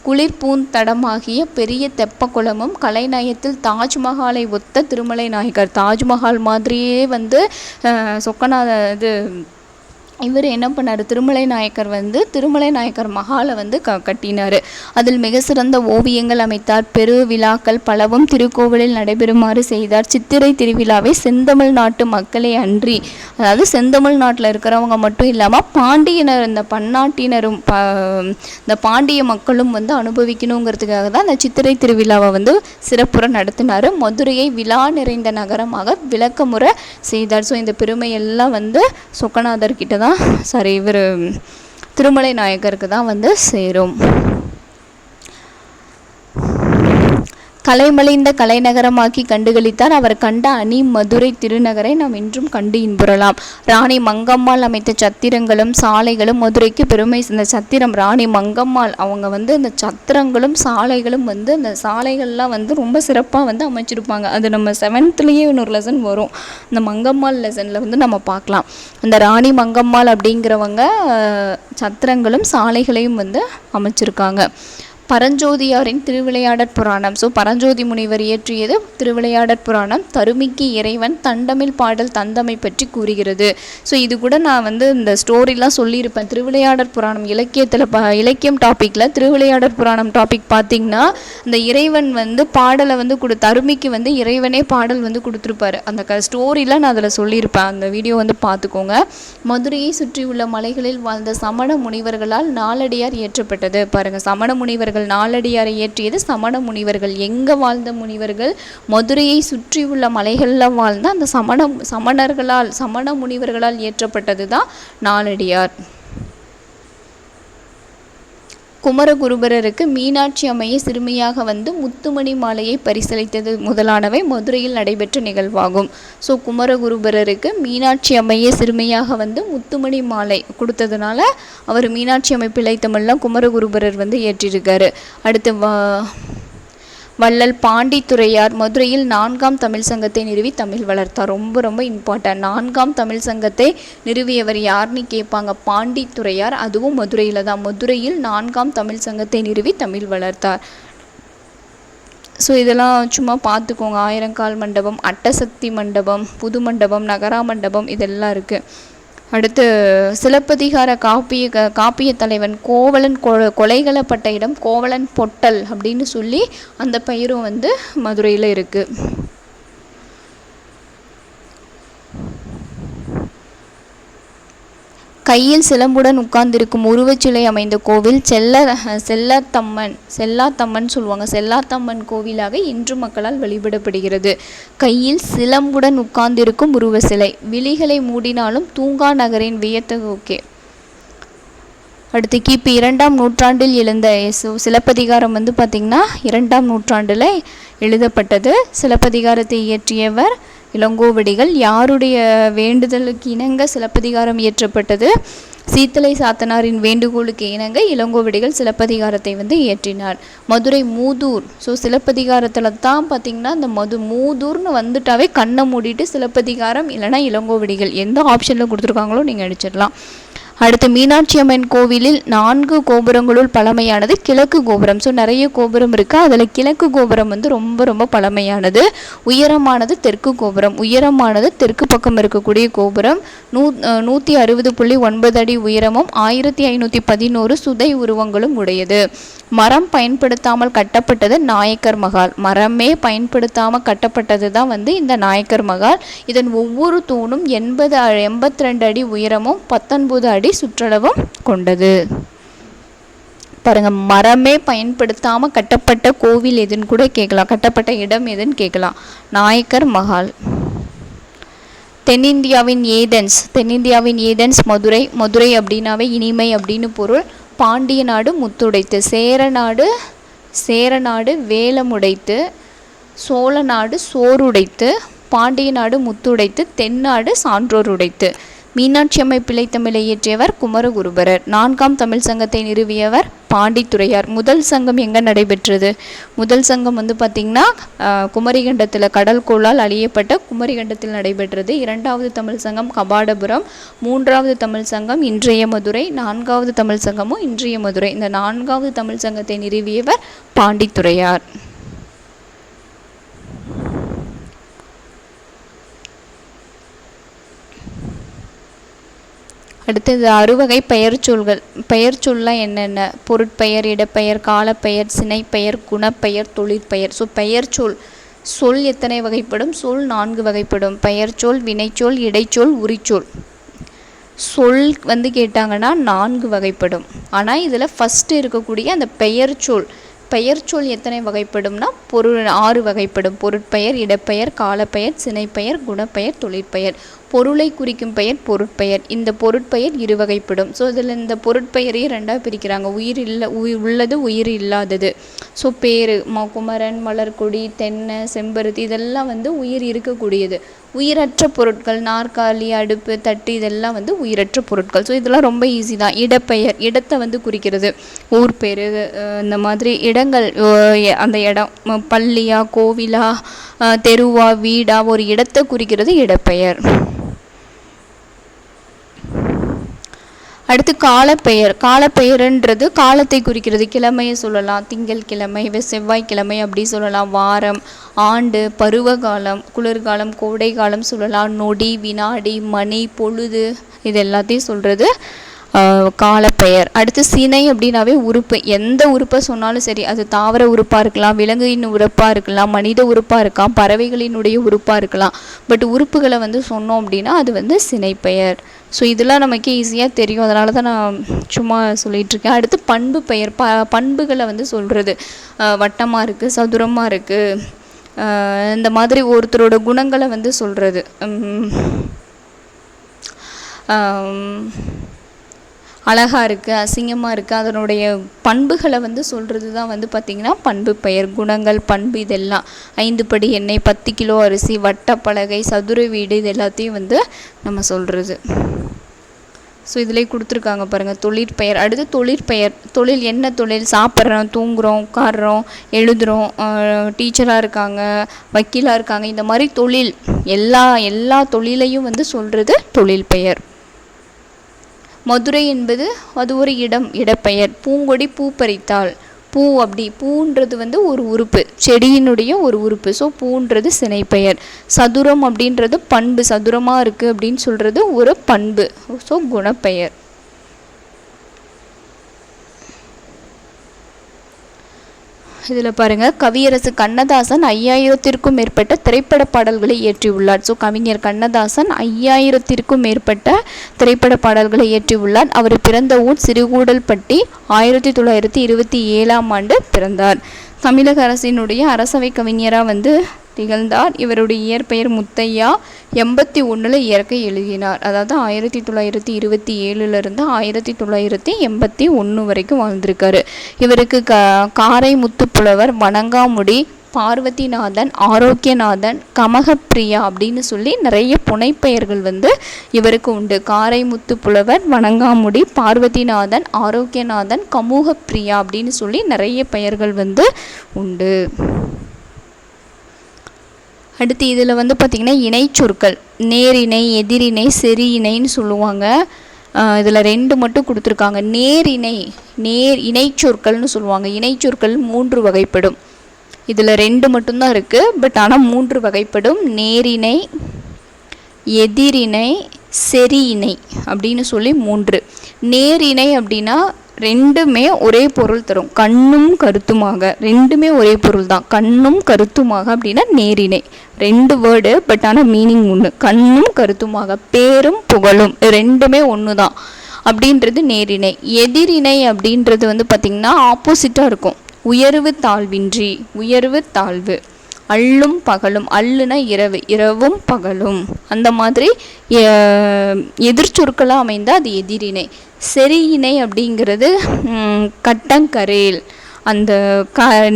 குளிர்பூந்தடமாகிய பெரிய தெப்பக்குளமும் கலைநயத்தில் தாஜ்மஹாலை ஒத்த திருமலை நாயக்கர். தாஜ்மஹால் மாதிரியே வந்து இவர் என்ன பண்ணார், திருமலை நாயக்கர் வந்து திருமலை நாயக்கர் மகாலை வந்து கட்டினார். அதில் மிக சிறந்த ஓவியங்கள் அமைத்தார். பெரு விழாக்கள் பலவும் திருக்கோவிலில் நடைபெறுமாறு செய்தார். சித்திரை திருவிழாவை செந்தமிழ் நாட்டு மக்களே அன்றி, அதாவது செந்தமிழ் நாட்டில் இருக்கிறவங்க மட்டும் இல்லாமல் பாண்டியனர், இந்த பன்னாட்டினரும் இந்த பாண்டிய மக்களும் வந்து அனுபவிக்கணுங்கிறதுக்காக தான் அந்த சித்திரை திருவிழாவை வந்து சிறப்புற நடத்தினார். மதுரையை விழா நிறைந்த நகரமாக விளக்கமுறை செய்தார். ஸோ இந்த பெருமையெல்லாம் வந்து சொக்கநாதர்கிட்ட தான் இவர் திருமலை நாயக்கருக்கு தான் வந்து சேரும். கலைமலிந்த கலைநகரமாக்கி கண்டுகளித்தார். அவர் கண்ட அணி மதுரை திருநகரை நாம் இன்றும் கண்டு இன்புறலாம். ராணி மங்கம்மாள் அமைத்த சத்திரங்களும் சாலைகளும் மதுரைக்கு பெருமை. இந்த சத்திரம் ராணி மங்கம்மாள் அவங்க வந்து இந்த சத்திரங்களும் சாலைகளும் வந்து அந்த சாலைகள்லாம் வந்து ரொம்ப சிறப்பாக வந்து அமைச்சிருப்பாங்க. அது நம்ம 7th இன்னொரு லெசன் வரும், இந்த மங்கம்மாள் லெசனில் வந்து நம்ம பார்க்கலாம். அந்த ராணி மங்கம்மாள் அப்படிங்கிறவங்க சத்திரங்களும் சாலைகளையும் வந்து அமைச்சிருக்காங்க. பரஞ்சோதியாரின் திருவிளையாடற் புராணம். ஸோ பரஞ்சோதி முனிவர் இயற்றியது திருவிளையாடற் புராணம். தருமிக்கு இறைவன் தண்டமிழ் பாடல் தந்தமை பற்றி கூறுகிறது. ஸோ இது கூட நான் வந்து இந்த ஸ்டோரிலாம் சொல்லியிருப்பேன். திருவிளையாடற் புராணம் இலக்கியத்தில் இலக்கியம் டாப்பிக்கில் திருவிளையாடற் புராணம் டாபிக் பார்த்திங்கன்னா இந்த இறைவன் வந்து பாடலை வந்து தருமிக்கு வந்து இறைவனே பாடல் வந்து கொடுத்துருப்பாரு. அந்த ஸ்டோரியில் நான் அதில் சொல்லியிருப்பேன். அந்த வீடியோ வந்து பார்த்துக்கோங்க. மதுரையை சுற்றியுள்ள மலைகளில் வாழ்ந்த சமண முனிவர்களால் நாலடியார் இயற்றப்பட்டது. பாருங்கள், சமண முனிவர்கள் நாலடியாரை இயற்றியது சமண முனிவர்கள். எங்கே வாழ்ந்த முனிவர்கள்? மதுரையை சுற்றியுள்ள மலைகளில் வாழ்ந்த அந்த சமண முனிவர்களால் இயற்றப்பட்டது தான் நாலடியார். குமரகுருபரருக்கு மீனாட்சி அம்மையை சிறுமியாக வந்து முத்துமணி மாலையை பரிசளித்தது முதலானவை மதுரையில் நடைபெற்ற நிகழ்வாகும். ஸோ குமரகுருபரருக்கு மீனாட்சி அம்மையை சிறுமியாக வந்து முத்துமணி மாலை கொடுத்ததுனால அவர் மீனாட்சி அம்மை பிள்ளைத்தமிழ்லாம் குமரகுருபரர் வந்து ஏற்றிருக்காரு. அடுத்து வள்ளல் பாண்டித்துரையார் மதுரையில் 4ஆம் தமிழ் சங்கத்தை நிறுவி தமிழ் வளர்த்தார். ரொம்ப ரொம்ப இம்பார்ட்டன்ட். 4ஆம் தமிழ் சங்கத்தை நிறுவியவர் யாருன்னு கேட்பாங்க. பாண்டித்துரையார். அதுவும் மதுரையில் தான். மதுரையில் 4ஆம் தமிழ் சங்கத்தை நிறுவி தமிழ் வளர்த்தார். ஸோ இதெல்லாம் சும்மா பார்த்துக்கோங்க. ஆயிரங்கால் மண்டபம், அட்டசக்தி மண்டபம், புது மண்டபம், நகரா மண்டபம் இதெல்லாம் இருக்குது. அடுத்து சிலப்பதிகார காப்பிய தலைவன் கோவலன் கொலைகளப்பட்ட இடம் கோவலன் பொட்டல் அப்படின்னு சொல்லி அந்த பெயரும் வந்து மதுரையில் இருக்குது. கையில் சிலம்புடன் உட்கார்ந்திருக்கும் உருவச்சிலை அமைந்த கோவில் செல்லாத்தம்மன் சொல்லுவாங்க. செல்லாத்தம்மன் கோவிலாக இன்று மக்களால் வழிபடப்படுகிறது. கையில் சிலம்புடன் உட்கார்ந்திருக்கும் உருவ சிலை. விழிகளை மூடினாலும் தூங்கா நகரின் வியத்தகு. ஓகே. அடுத்து கிபி 2ஆம் நூற்றாண்டில் எழுந்த சிலப்பதிகாரம் வந்து பார்த்திங்கன்னா 2ஆம் நூற்றாண்டில் எழுதப்பட்டது. சிலப்பதிகாரத்தை இயற்றியவர் இளங்கோவடிகள். யாருடைய வேண்டுதலுக்கு இணங்க சிலப்பதிகாரம் இயற்றப்பட்டது? சீத்தலை சாத்தனாரின் வேண்டுகோளுக்கு இணங்க இளங்கோவடிகள் சிலப்பதிகாரத்தை வந்து இயற்றினார். மதுரை மூதூர். ஸோ சிலப்பதிகாரத்தில் தான் பார்த்திங்கன்னா இந்த மூதூர்னு வந்துட்டாவே கண்ணை மூடிட்டு சிலப்பதிகாரம் இல்லைனா இளங்கோவடிகள் எந்த ஆப்ஷனில் கொடுத்துருக்காங்களோ நீங்கள் அடிச்சிடலாம். அடுத்து மீனாட்சி அம்மன் கோவிலில் 4 கோபுரங்களுள் பழமையானது கிழக்கு கோபுரம். ஸோ நிறைய கோபுரம் இருக்குது. அதில் கிழக்கு கோபுரம் வந்து ரொம்ப ரொம்ப பழமையானது. உயரமானது தெற்கு கோபுரம். உயரமானது தெற்கு பக்கம் இருக்கக்கூடிய கோபுரம். 160.9 அடி உயரமும் 1511 சுதை உருவங்களும் உடையது. மரம் பயன்படுத்தாமல் கட்டப்பட்டது நாயக்கர் மகால். மரமே பயன்படுத்தாமல் கட்டப்பட்டது தான் வந்து இந்த நாயக்கர் மகால். இதன் ஒவ்வொரு தூணும் 82 அடி உயரமும் 19 அடி சுற்றளவும் கொண்டது. பாருங்க, மரமே பயன்படுத்தாமல் கட்டப்பட்ட கோவில் எதுன்னு கூட கேட்கலாம். கட்டப்பட்ட இடம் எதுன்னு கேட்கலாம். நாயக்கர் மகால். தென்னிந்தியாவின் ஏதென்ஸ் மதுரை அப்படின்னாவே இனிமை அப்படின்னு பொருள். பாண்டிய நாடு முத்துடைத்து, சேரநாடு வேலமுடைத்து, சோழ நாடு சோறுடைத்து, பாண்டிய நாடு முத்துடைத்து, தென்னாடு சான்றோர் உடைத்து. மீனாட்சி அம்மை பிள்ளைத்தமிழை இயற்றியவர் குமரகுருபரர். 4ஆம் தமிழ் சங்கத்தை நிறுவியவர் பாண்டித்துரையார். முதல் சங்கம் எங்கே நடைபெற்றது? முதல் சங்கம் வந்து பார்த்திங்கன்னா குமரிகண்டத்தில், கடல் கோளால் அழியப்பட்ட குமரிகண்டத்தில் நடைபெற்றது. 2வது தமிழ் சங்கம் கபாடபுரம். 3வது தமிழ் சங்கம் இன்றைய மதுரை. 4வது தமிழ் சங்கமும் இன்றைய மதுரை. இந்த 4வது தமிழ் சங்கத்தை நிறுவியவர் பாண்டித்துரையார். அடுத்தது அறுவகை பெயர்ச்சொல்கள். பெயர்ச்சொல்லாம் என்னென்ன? பொருட்பெயர், இடப்பெயர், காலப்பெயர், சினைப்பெயர், குணப்பெயர், தொழிற்பெயர். ஸோ பெயர்ச்சொல் சொல் எத்தனை வகைப்படும்? சொல் 4 வகைப்படும். பெயர்ச்சொல், வினைச்சொல், இடைச்சொல், உரிச்சொல். சொல் வந்து கேட்டாங்கன்னா 4 வகைப்படும். ஆனால் இதில் ஃபஸ்ட்டு இருக்கக்கூடிய அந்த பெயர்ச்சொல், பெயர்ச்சொல் எத்தனை வகைப்படும்னா 6 வகைப்படும். பொருட்பெயர், இடப்பெயர், காலப்பெயர், சினைப்பெயர், குணப்பெயர், தொழிற்பெயர். பொருளை குறிக்கும் பெயர் பொருட்பெயர். இந்த பொருட்பெயர் 2 வகைப்படும். ஸோ இதில் இந்த பொருட்பெயரையே 2ஆக பிரிக்கிறாங்க. உள்ளது, உயிர் இல்லாதது. ஸோ பேர், குமரன், மலர்கொடி, தென்னை, செம்பருத்தி இதெல்லாம் வந்து உயிர் இருக்கக்கூடியது. உயிரற்ற பொருட்கள் நாற்காலி, அடுப்பு, தட்டு இதெல்லாம் வந்து உயிரற்ற பொருட்கள். ஸோ இதெல்லாம் ரொம்ப ஈஸி தான். இடப்பெயர் இடத்தை வந்து குறிக்கிறது. ஊர் பேர், இந்த மாதிரி இடங்கள், அந்த இடம் பள்ளியா, கோவிலா, தெருவா, வீடா, ஒரு இடத்தை குறிக்கிறது இடப்பெயர். அடுத்து காலப்பெயர். காலப்பெயர்ன்றது காலத்தை குறிக்கிறது. கிழமையை சொல்லலாம், திங்கள் கிழமை, செவ்வாய்க்கிழமை அப்படி சொல்லலாம். வாரம், ஆண்டு, பருவகாலம், குளிர்காலம், கோடை காலம் சொல்லலாம். நொடி, வினாடி, மணி, பொழுது இது எல்லாத்தையும் சொல்கிறது காலப்பெயர். அடுத்து சினை அப்படின்னாவே உறுப்பு. எந்த உறுப்பை சொன்னாலும் சரி, அது தாவர உறுப்பாக இருக்கலாம், விலங்குகளின் உறுப்பாக இருக்கலாம், மனித உறுப்பாக இருக்கலாம், பறவைகளினுடைய உறுப்பாக இருக்கலாம். பட் உறுப்புகளை வந்து சொன்னோம் அப்படின்னா அது வந்து சினைப்பெயர். ஸோ இதெல்லாம் நமக்கு ஈஸியாக தெரியும், அதனால தான் நான் சும்மா சொல்லிகிட்ருக்கேன். அடுத்து பண்பு பெயர். பண்புகளை வந்து சொல்கிறது. வட்டமாக இருக்குது, சதுரமாக இருக்குது, இந்த மாதிரி ஒருத்தரோட குணங்களை வந்து சொல்கிறது. அழகாக இருக்குது, அசிங்கமாக இருக்குது, அதனுடைய பண்புகளை வந்து சொல்கிறது தான் வந்து பார்த்திங்கன்னா பண்பு பெயர். குணங்கள், பண்பு இதெல்லாம் 5 படி எண்ணெய், 10 கிலோ அரிசி, வட்டப்பலகை, சதுர வீடு இது எல்லாத்தையும் வந்து நம்ம சொல்கிறது. ஸோ இதிலே கொடுத்துருக்காங்க பாருங்கள் தொழிற்பெயர். அடுத்து தொழிற்பெயர். தொழில் என்ன தொழில்? சாப்பிட்றோம், தூங்குகிறோம், உட்காடுறோம், எழுதுகிறோம், டீச்சராக இருக்காங்க, வக்கீலாக இருக்காங்க, இந்த மாதிரி தொழில் எல்லா தொழிலையும் வந்து சொல்கிறது தொழில் பெயர். மதுரை என்பது அது ஒரு இடம், இடப்பெயர். பூங்கொடி பூ பறித்தாள். பூ அப்படி பூன்றது வந்து ஒரு உறுப்பு, செடியினுடைய ஒரு உறுப்பு. ஸோ பூன்றது சினைப்பெயர். சதுரம் அப்படின்றது பண்பு, சதுரமாக இருக்குது அப்படின்னு சொல்கிறது ஒரு பண்பு. ஸோ குணப்பெயர். இதில் பாருங்கள், கவியரசு கண்ணதாசன் 5000த்திற்கும் மேற்பட்ட திரைப்பட பாடல்களை இயற்றியுள்ளார். ஸோ கவிஞர் கண்ணதாசன் 5000த்திற்கும் மேற்பட்ட திரைப்பட பாடல்களை இயற்றியுள்ளார். அவர் பிறந்த ஊர் சிறுகூடல்பட்டி. 1927ஆம் ஆண்டு பிறந்தார். தமிழக அரசினுடைய அரசவை கவிஞராக வந்து திகழ்ந்தார். இவருடைய இயற்பெயர் முத்தையா. 81 இயற்கை எழுதினார். அதாவது 1927 1981 வரைக்கும் வாழ்ந்திருக்காரு. இவருக்கு காரை முத்துப்புலவர், வணங்காமுடி, பார்வதிநாதன், ஆரோக்கியநாதன், கமகப்பிரியா அப்படின்னு சொல்லி நிறைய புனைப்பெயர்கள் வந்து இவருக்கு உண்டு. காரை முத்துப்புலவர், வணங்காமுடி, பார்வதிநாதன், ஆரோக்கியநாதன், கமுகப்பிரியா அப்படின்னு சொல்லி நிறைய பெயர்கள் வந்து உண்டு. அடுத்து இதில் வந்து பார்த்திங்கன்னா இணைச்சொற்கள். நேரிணை, எதிரிணை, செரியினைன்னு சொல்லுவாங்க. இதில் 2 மட்டும் கொடுத்துருக்காங்க. நேரிணை, இணைச்சொற்கள்னு சொல்லுவாங்க. இணைச்சொற்கள் 3 வகைப்படும். இதில் 2 மட்டும்தான் இருக்குது, பட் ஆனால் 3 வகைப்படும். நேரிணை, எதிரிணை, செரியிணை அப்படின்னு சொல்லி 3. நேரிணை அப்படின்னா ரெண்டுமே ஒரே பொருள் தரும். கண்ணும் கருத்துமாக, ரெண்டுமே ஒரே பொருள் தான். கண்ணும் கருத்துமாக அப்படின்னா நேரிணை. 2 வேர்டு, பட் ஆனால் மீனிங் ஒன்று. கண்ணும் கருத்துமாக, பேரும் புகழும் ரெண்டுமே ஒன்று தான் அப்படின்றது நேரிணை. எதிரிணை அப்படின்றது வந்து பார்த்திங்கன்னா ஆப்போசிட்டாக இருக்கும். உயர்வு தாழ்வின்றி, உயர்வு தாழ்வு. அள்ளும் பகலும், அள்ளுனா இரவு, இரவும் பகலும், அந்த மாதிரி எதிர்ச்சொற்களாக அமைந்தால் அது எதிரிணை. செரியினை அப்படிங்கிறது கட்டங்கரேல், அந்த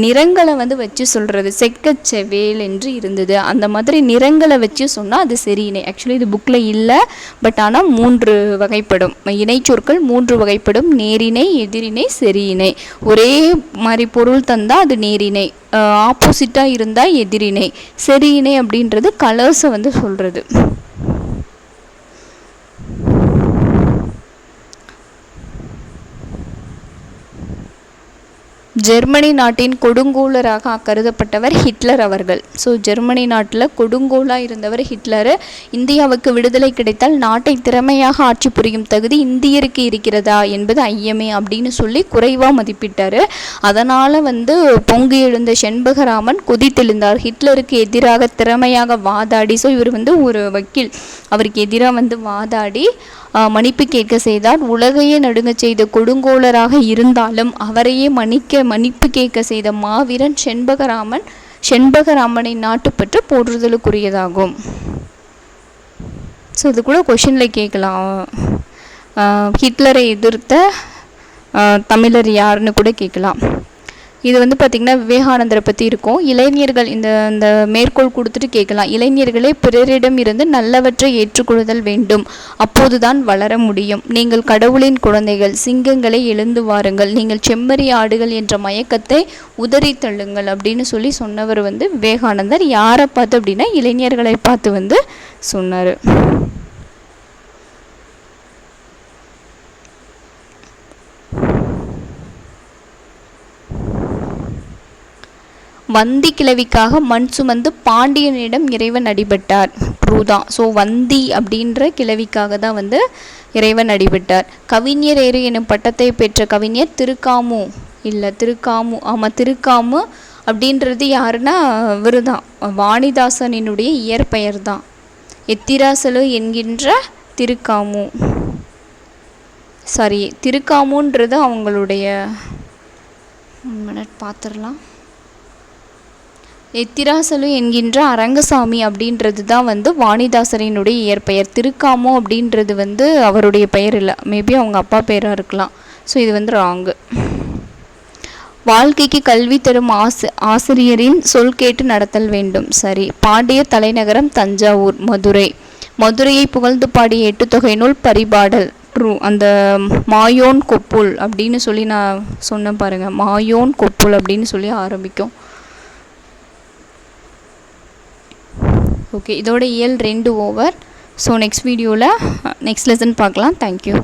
நிறங்களை வந்து வச்சு சொல்கிறது. செக்கச்செவேல் என்று இருந்தது, அந்த மாதிரி நிறங்களை வச்சு சொன்னால் அது செரியினை. ஆக்சுவலி இது புக்கில் இல்லை, பட் ஆனால் 3 வகைப்படும். இணைச்சொற்கள் 3 வகைப்படும். நேரிணை, எதிரிணை, செரியினை. ஒரே மாதிரி பொருள் தந்தால் அது நேரிணை, ஆப்போசிட்டாக இருந்தால் எதிரிணை. செரியினை அப்படின்றது கலர்ஸை வந்து சொல்கிறது. ஜெர்மனி நாட்டின் கொடுங்கோலராக கருதப்பட்டவர் ஹிட்லர் அவர்கள். ஸோ ஜெர்மனி நாட்டில் கொடுங்கோலாக இருந்தவர் ஹிட்லர். இந்தியாவுக்கு விடுதலை கிடைத்தால் நாட்டை திறமையாக ஆட்சி புரியும் தகுதி இந்தியருக்கு இருக்கிறதா என்பது ஐயமே அப்படின்னு சொல்லி குறைவாக மதிப்பிட்டார். அதனால் பொங்கி எழுந்த செண்பகராமன் கொதித்தெழுந்தார். ஹிட்லருக்கு எதிராக திறமையாக வாதாடி, ஸோ இவர் ஒரு வக்கீல், அவருக்கு எதிராக வாதாடி மன்னிப்பு கேட்க செய்தார். உலகையே நடுங்க செய்த கொடுங்கோலராக இருந்தாலும் அவரையே மன்னிப்பு கேட்க செய்த மாவீரன் செண்பகராமனை நாட்டுப்பற்று போற்றுதலுக்குரியதாகும். ஸோ இது கூட கொஷினில் கேட்கலாம், ஹிட்லரை எதிர்த்த தமிழர் யாருன்னு கூட கேட்கலாம். இது பார்த்திங்கன்னா விவேகானந்தரை பற்றி இருக்கும். இளைஞர்கள் இந்த மேற்கோள் கொடுத்துட்டு கேட்கலாம், இளைஞர்களே பிறரிடம் இருந்து நல்லவற்றை ஏற்றுக்கொள்ளுதல் வேண்டும், அப்போதுதான் வளர முடியும். நீங்கள் கடவுளின் குழந்தைகள், சிங்கங்களை எழுந்து வாருங்கள், நீங்கள் செம்மறி ஆடுகள் என்ற மயக்கத்தை உதறி தள்ளுங்கள் அப்படின்னு சொல்லி சொன்னவர் விவேகானந்தர். யாரை பார்த்து அப்படின்னா இளைஞர்களை பார்த்து சொன்னார். வந்தி கிழவிக்காக மண் சுமந்து பாண்டியனிடம் இறைவன் அடிபட்டார். ட்ரூ தான். ஸோ வந்தி அப்படின்ற கிழவிக்காக தான் இறைவன் அடிபட்டார். கவிஞரேறு எனும் பட்டத்தை பெற்ற கவிஞர் திருக்காமு. ஆமாம், திருக்காமு அப்படின்றது யாருன்னா இவர் தான், வாணிதாசனினுடைய இயற்பெயர் தான். எத்திராசலு என்கின்ற திருக்காமு, திருக்காமுன்றது அவங்களுடைய, பார்த்துடலாம். எத்திராசலு என்கின்ற அரங்கசாமி அப்படின்றது தான் வாணிதாசரினுடைய இயற்பெயர். திருக்காமோ அப்படின்றது அவருடைய பெயர் இல்லை, மேபி அவங்க அப்பா பெயராக இருக்கலாம். ஸோ இது ராங்கு. வாழ்க்கைக்கு கல்வி தரும் ஆசிரியரின் சொல் கேட்டு நடத்தல் வேண்டும். சரி. பாண்டிய தலைநகரம் தஞ்சாவூர். மதுரையை புகழ்ந்து பாடிய 8 தொகை நூல் பரிபாடல். ட்ரூ. அந்த மாயோன் கொப்புள் அப்படின்னு சொல்லி நான் சொன்னேன் பாருங்கள், மாயோன் கொப்புள் அப்படின்னு சொல்லி ஆரம்பிக்கும். ஓகே, இதோட இயல் 2 ஓவர். ஸோ நெக்ஸ்ட் வீடியோவில் நெக்ஸ்ட் லெசன் பார்க்கலாம். தேங்க்யூ.